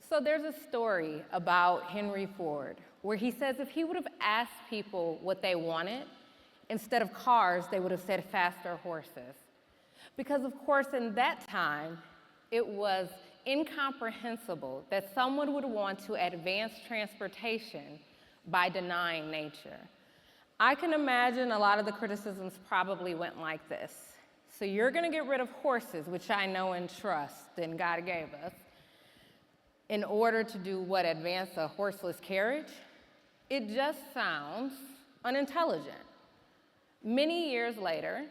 So there's a story about Henry Ford where he says if he would have asked people what they wanted, instead of cars, they would have said faster horses. Because of course, in that time, it was incomprehensible that someone would want to advance transportation by denying nature. I can imagine a lot of the criticisms probably went like this. So you're gonna get rid of horses, which I know and trust and God gave us, in order to do what, advance a horseless carriage? It just sounds unintelligent. Many years later,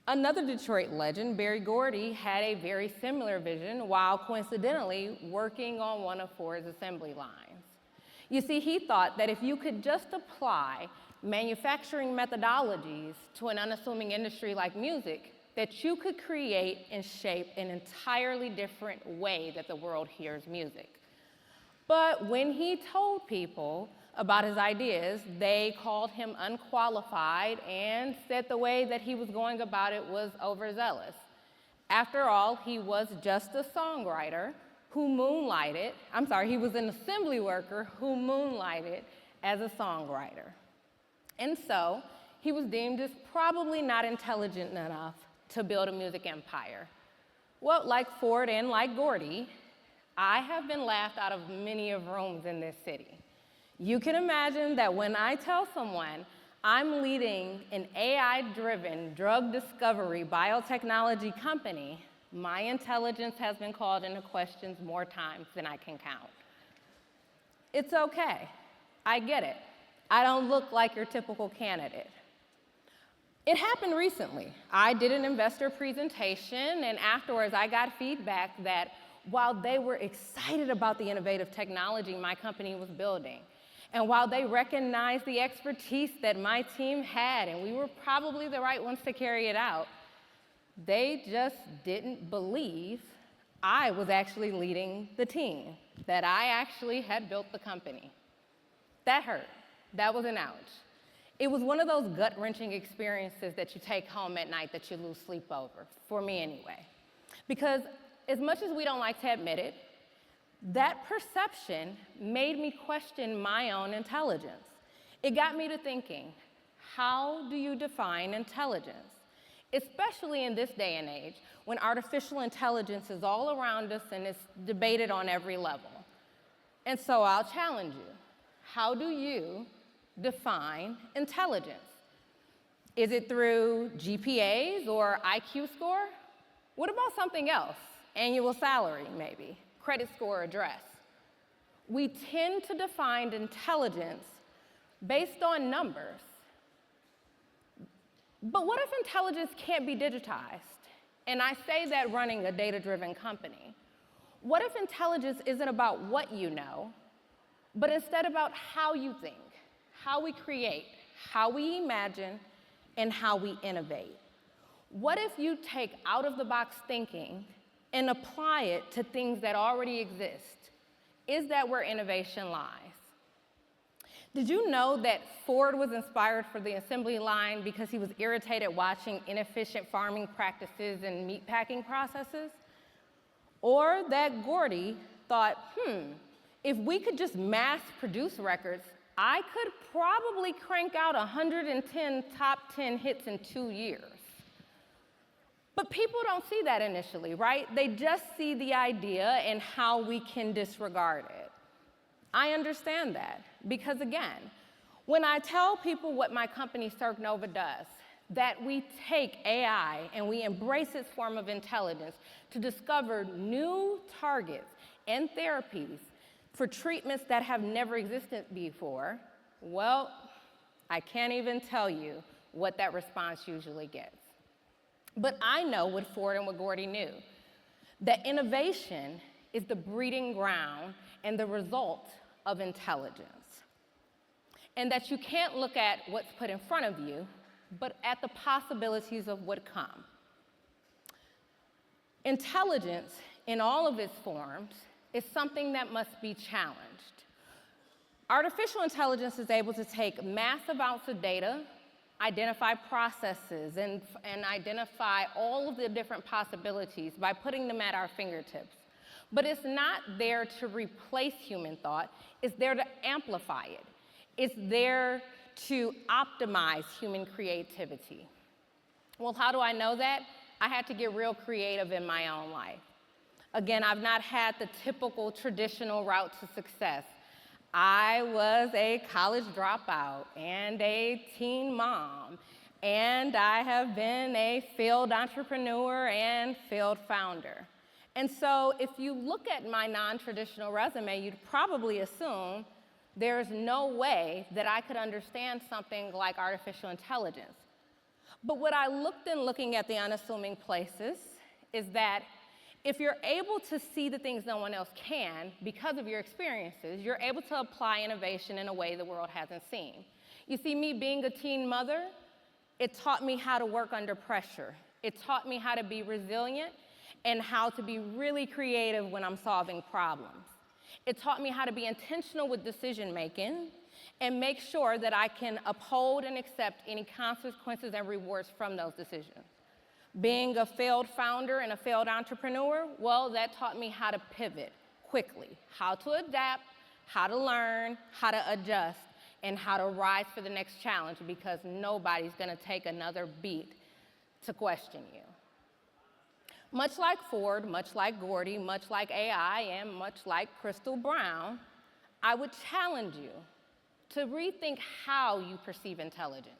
another Detroit legend, Berry Gordy, had a very similar vision while coincidentally working on one of Ford's assembly lines. You see, he thought that if you could just apply manufacturing methodologies to an unassuming industry like music, that you could create and shape an entirely different way that the world hears music. But when he told people about his ideas, they called him unqualified and said the way that he was going about it was overzealous. After all, he was just a songwriter who moonlighted, he was an assembly worker who moonlighted as a songwriter. And so, he was deemed as probably not intelligent enough to build a music empire. Well, like Ford and like Gordy, I have been laughed out of many of rooms in this city. You can imagine that when I tell someone I'm leading an AI-driven drug discovery biotechnology company, my intelligence has been called into question more times than I can count. It's okay, I get it. I don't look like your typical candidate. It happened recently. I did an investor presentation, and afterwards I got feedback that while they were excited about the innovative technology my company was building, and while they recognized the expertise that my team had, and we were probably the right ones to carry it out, they just didn't believe I was actually leading the team, that I actually had built the company. That hurt. That was an ouch. It was one of those gut-wrenching experiences that you take home at night that you lose sleep over, for me anyway. Because as much as we don't like to admit it, that perception made me question my own intelligence. It got me to thinking, how do you define intelligence? Especially in this day and age, when artificial intelligence is all around us and it's debated on every level. And so I'll challenge you. How do you define intelligence? Is it through GPAs or IQ score? What about something else? Annual salary, maybe, credit score, address. We tend to define intelligence based on numbers. But what if intelligence can't be digitized? And I say that running a data-driven company. What if intelligence isn't about what you know, but instead about how you think, how we create, how we imagine, and how we innovate? What if you take out-of-the-box thinking and apply it to things that already exist? Is that where innovation lies? Did you know that Ford was inspired for the assembly line because he was irritated watching inefficient farming practices and meatpacking processes? Or that Gordy thought, if we could just mass produce records, I could probably crank out 110 top 10 hits in 2 years. But people don't see that initially, right? They just see the idea and how we can disregard it. I understand that because, again, when I tell people what my company CirqueNova does, that we take AI and we embrace its form of intelligence to discover new targets and therapies for treatments that have never existed before, well, I can't even tell you what that response usually gets. But I know what Ford and what Gordy knew, that innovation is the breeding ground and the result of intelligence. And that you can't look at what's put in front of you, but at the possibilities of what come. Intelligence, in all of its forms, is something that must be challenged. Artificial intelligence is able to take massive amounts of data, identify processes, and identify all of the different possibilities by putting them at our fingertips. But it's not there to replace human thought, it's there to amplify it. It's there to optimize human creativity. Well, how do I know that? I had to get real creative in my own life. Again, I've not had the typical traditional route to success. I was a college dropout and a teen mom, and I have been a failed entrepreneur and failed founder. And so if you look at my non-traditional resume, you'd probably assume there's no way that I could understand something like artificial intelligence. But what I looked in looking at the unassuming places is that if you're able to see the things no one else can because of your experiences, you're able to apply innovation in a way the world hasn't seen. You see, me being a teen mother, it taught me how to work under pressure. It taught me how to be resilient and how to be really creative when I'm solving problems. It taught me how to be intentional with decision making and make sure that I can uphold and accept any consequences and rewards from those decisions. Being a failed founder and a failed entrepreneur, well, that taught me how to pivot quickly, how to adapt, how to learn, how to adjust, and how to rise for the next challenge, because nobody's gonna take another beat to question you. Much like Ford, much like Gordy, much like AI, and much like Crystal Brown, I would challenge you to rethink how you perceive intelligence.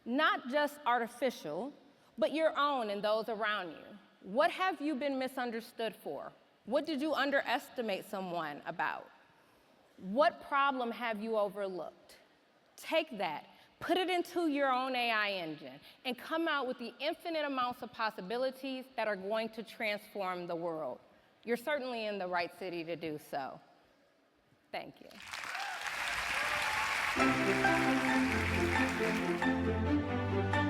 Not just artificial, but your own and those around you. What have you been misunderstood for? What did you underestimate someone about? What problem have you overlooked? Take that, put it into your own AI engine, and come out with the infinite amounts of possibilities that are going to transform the world. You're certainly in the right city to do so. Thank you.